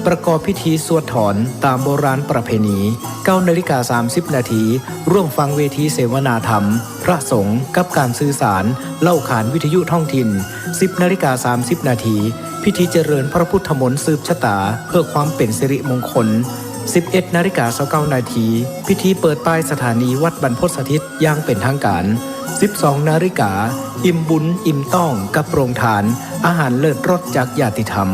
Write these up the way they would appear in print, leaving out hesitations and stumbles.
ประกอบพิธีสวดถอนตามโบราณประเพณี9:30 นาทีร่วมฟังเวทีเสวนาธรรมพระสงฆ์กับการสื่อสารเล่าขานวิทยุท้องถิ่น10:30 นาทีพิธีเจริญพระพุทธมนต์สืบชะตาเพื่อความเป็นสิริมงคล11:29 นาทีพิธีเปิดป้ายสถานีวัดบรรพตสถิตอย่างเป็นทางการ12 นาฬิกาอิ่มบุญอิ่มต้องกับโรงทานอาหารเลิศรสจากญาติธรรม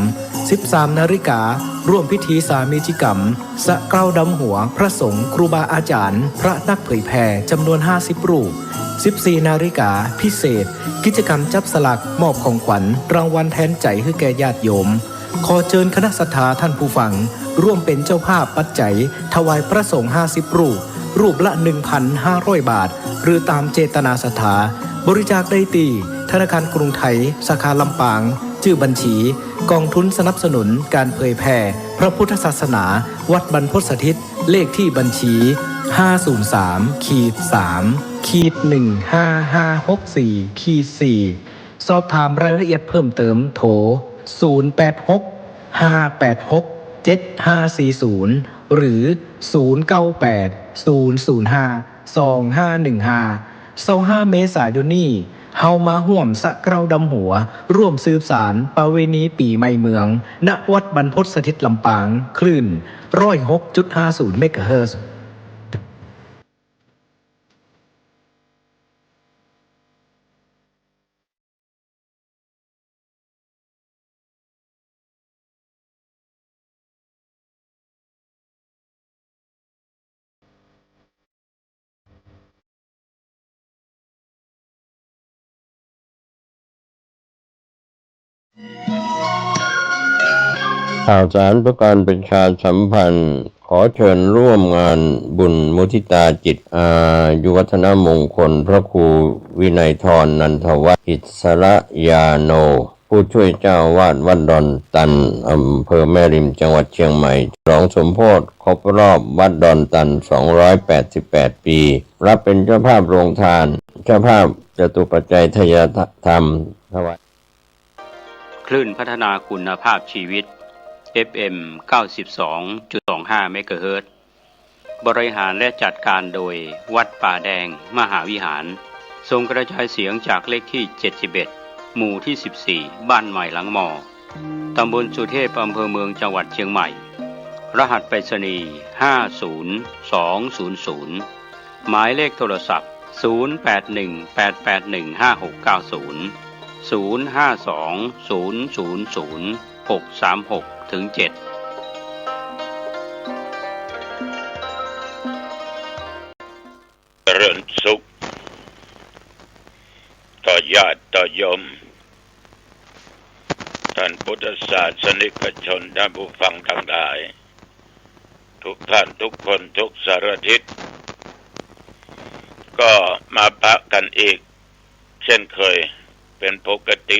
13 นาฬิการ่วมพิธีสามีจิกรรมสะเกล้าดำหัวพระสงฆ์ครูบาอาจารย์พระนักเผยแผ่จำนวน50รูป14 นาฬิกาพิเศษกิจกรรมจับสลากมอบของขวัญรางวัลแทนใจให้แก่ญาติโยมขอเชิญคณะศรัทธาท่านผู้ฟังร่วมเป็นเจ้าภาพปัจจัยถวายพระสงฆ์50รูปละ 1,500 บาทหรือตามเจตนาศรัทธาบริจาคได้ที่ธนาคารกรุงไทยสาขาลำปางชื่อบัญชีกองทุนสนับสนุนการเผยแผ่พระพุทธศาสนาวัดบรรพตสถิตเลขที่บัญชี503-3-15564-4สอบถามรายละเอียดเพิ่มเติมโทร086-586-7540หรือ0980052515 เมษายนนี้เฮามาห่วมสะเกล้าดำหัวร่วมสืบสารประเวณีปีใหม่เมืองณวัดบรรพตสถิตลำปางคลื่น106.50 เมกะเฮิรตซ์ข่าวสารเพื่อการประชาสัมพันธ์ขอเชิญร่วมงานบุญมุทิตาจิตอายุวัฒนมงคลพระครูวินัยธรนันทวัฒน์อิสระยาโนผู้ช่วยเจ้าวาดวัดดอนตันอำเภอแม่ริมจังหวัดเชียงใหม่ฉลองสมโภชครบรอบวัดดอนตัน288 ปีรับเป็นเจ้าภาพโรงทานเจ้าภาพจตุปัจจัยทายธรรมถวายคลื่นพัฒนาคุณภาพชีวิตFM 92.25 เมกะเฮิรตซ์บริหารและจัดการโดยวัดป่าแดงมหาวิหารส่งกระจายเสียงจากเลขที่71หมู่ที่14บ้านใหม่หลังมอตำบลสุเทพอำเภอเมืองจังหวัดเชียงใหม่รหัสไปรษณีย์50200หมายเลขโทรศัพท์0818818569 052000636-7เจริญสุขต่อญาติต่อโยมท่านพุทธศาสนิกชนท่านผู้ฟังทั้งหลายทุกท่านทุกคนทุกสารทิศก็มาพบกันอีกเช่นเคยเป็นปกติ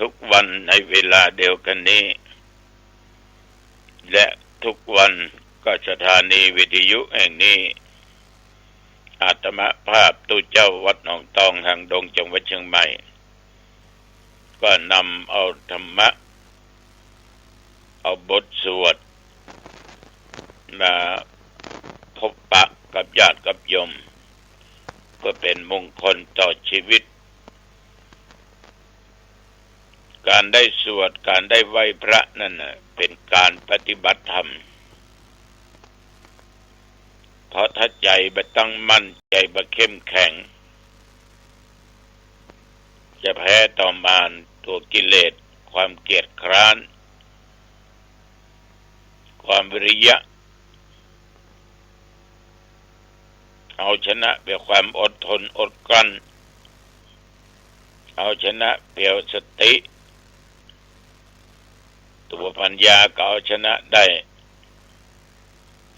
ทุกวันในเวลาเดียวกันนี้และทุกวันก็สถานีวิทยุแห่งนี้อาตมาภาพตู้เจ้าวัดหนองตองทางดงจังหวัดเชียงใหม่ก็นำเอาธรรมะเอาบทสวดมาพบปะกับญาติกับโยมเพื่อเป็นมงคลต่อชีวิตการได้สวดการได้ไหว้พระนั่นน่ะเป็นการปฏิบัติธรรมเพราะถ้าใจบ่ตั้งมั่นใจบ่เข้มแข็งจะแพ้ต่อมารตัวกิเลสความเกียจคร้านความวิริยะเอาชนะเพื่อความอดทนอดกลั้นเอาชนะเพื่อสติตัวปัญญาก็เอาชนะได้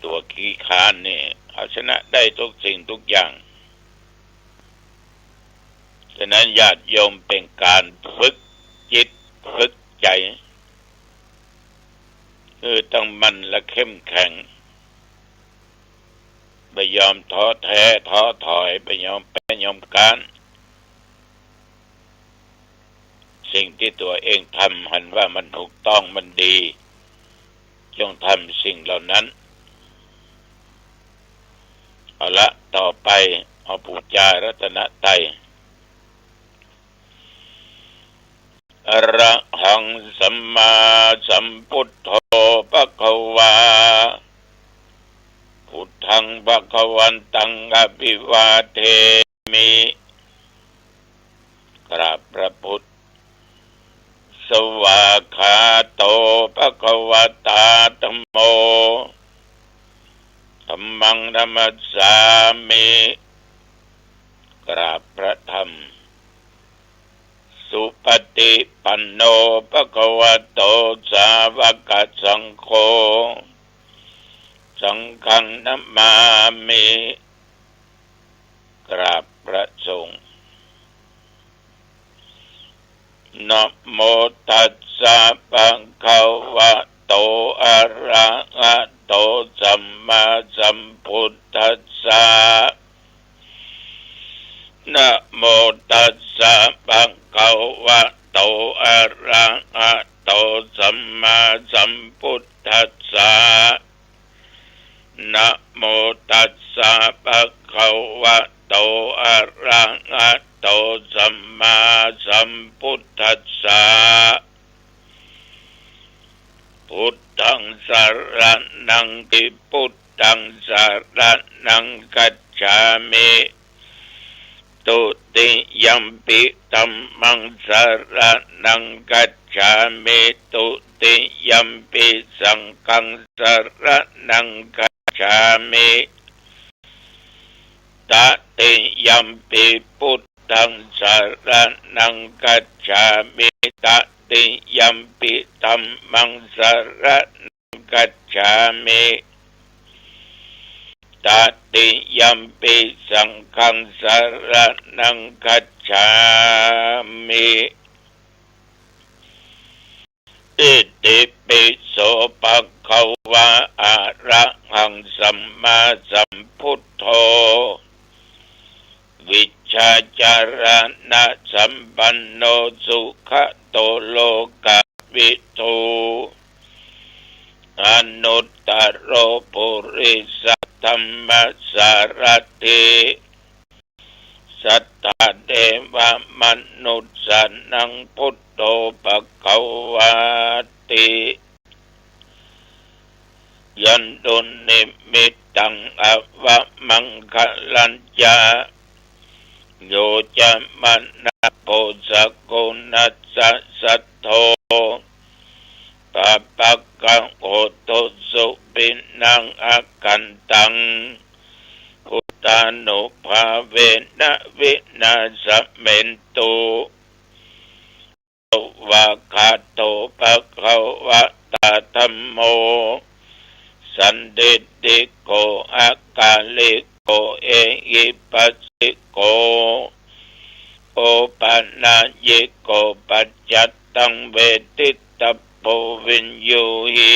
ตัวขี้คร้านนี่เอาชนะได้ทุกสิ่งทุกอย่างฉะนั้นญาติโยมเป็นการฝึกจิตฝึกใจคือต้องมั่นและเข้มแข็งไม่ยอมท้อแท้ท้อถอยไม่ยอมแพ้ยอมการ สิ่งที่ตัวเองทำหันว่ามันถูกต้องมันดีจงทำสิ่งเหล่านั้นเอาละต่อไปเอาปูจารัตนไตรัยอะระหังสัมมาสัมพุทโธภควาพุทธังภควันตังอภิวาเทมิกราบพระพุทธสวากขาโตภควตาธัมโมธัมมังนัมสสามิกราบพระธรรมสุปฏิปันโนภควโตสาวกสังโฆสังฆังนัมมามิกราบพระสงฆ์นะโมตัสสะภะคะวะโตอะระหะโตสัมมาสัมพุทธัสสะนะโมตัสสะภะคะวะโตอะระหะโตสัมมาสัมพุทธัสสะนะโมตัสสะภะคะวะโตอะระหะโตสัมมาสัมพุทธัสสะพุทธังสรณังกิพุทธังสรณังกัจฉามิตุติยัมปิธัมมังสรณังกัจฉามิตุติยัมปิสังฆังสรณังกัจฉามิตติยัมปิพุทธังสรณังกัจฉามิตติยัมปิธัมมังสรณังกัจฉามิตติยัมปิสังฆังสรณังกัจฉามิอิติปิโสภะคะวะอะระหังสัมมาสัมพุทโธวิชชาจารณะสัมปันโนสุขโตโลกวิทูอนุตตโรปุริสธัมมสารถิสัทธาเทวมนุษย์สนังพุทโธภควาติยันตุนิมิตตังอวมังคลัญญาโยจะมนะโพสกุณัสสะสัทโธปะปะกังโอโตสุปินังอากันตังพุทธานุภาเวนะวินาสเมนตุวะคาโตภะคะวะตาธัมโมสันติติโกอากาลิโกเอหิปัสสิโกโอปัญญิโกปัจจัตตังเวทิตโพวินยูหิ